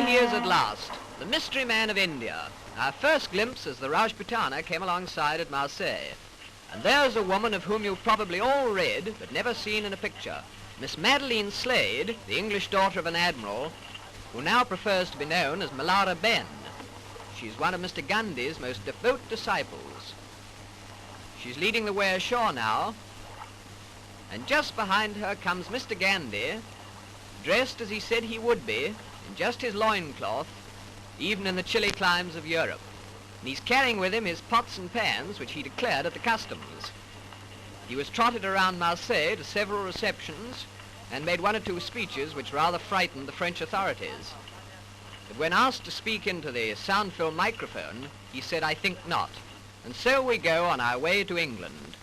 Here he is at last, the mystery man of India. Our first glimpse as the Rajputana came alongside at Marseille. And there's a woman of whom you've probably all read, but never seen in a picture. Miss Madeline Slade, the English daughter of an admiral, who now prefers to be known as Malara Ben. She's one of Mr. Gandhi's most devout disciples. She's leading the way ashore now, and just behind her comes Mr. Gandhi, dressed as he said he would be, in just his loincloth, even in the chilly climes of Europe. And he's carrying with him his pots and pans, which he declared at the customs. He was trotted around Marseille to several receptions and made one or two speeches which rather frightened the French authorities. But when asked to speak into the sound-filled microphone, he said, "I think not." And so we go on our way to England.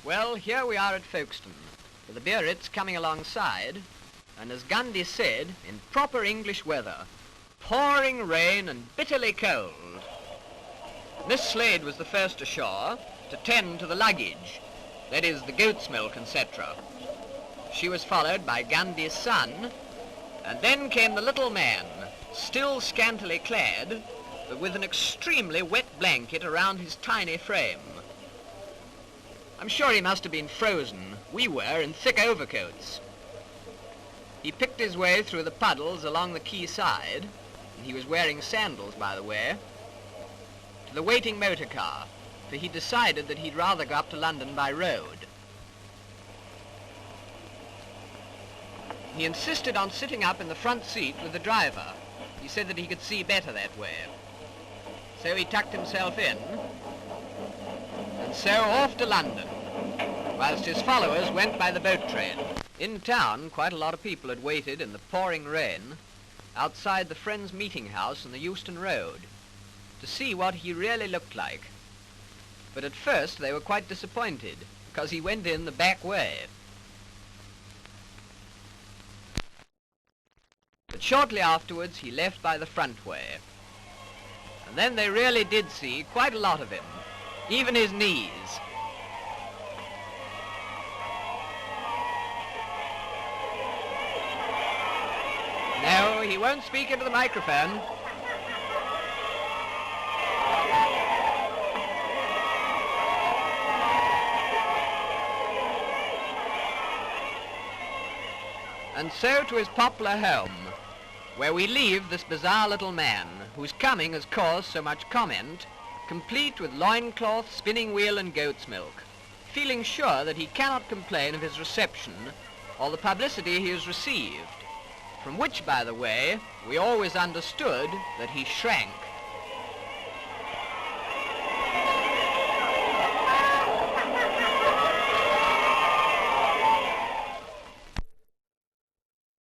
Well, here we are at Folkestone, with the Biarritz coming alongside, and as Gandhi said, in proper English weather, pouring rain and bitterly cold. Miss Slade was the first ashore to tend to the luggage, that is, the goat's milk, etc. She was followed by Gandhi's son, and then came the little man, still scantily clad, but with an extremely wet blanket around his tiny frame. I'm sure he must have been frozen. We were in thick overcoats. He picked his way through the puddles along the quay side, and he was wearing sandals, by the way, to the waiting motor car, for he decided that he'd rather go up to London by road. He insisted on sitting up in the front seat with the driver. He said that he could see better that way. So he tucked himself in, and so off to London, whilst his followers went by the boat train. In town, quite a lot of people had waited in the pouring rain outside the Friends Meeting House on the Euston Road to see what he really looked like. But at first they were quite disappointed, because he went in the back way. But shortly afterwards he left by the front way. And then they really did see quite a lot of him, even his knees. No, he won't speak into the microphone. And so to his popular home, where we leave this bizarre little man, whose coming has caused so much comment, complete with loincloth, spinning wheel and goat's milk, feeling sure that he cannot complain of his reception or the publicity he has received, from which, by the way, we always understood that he shrank.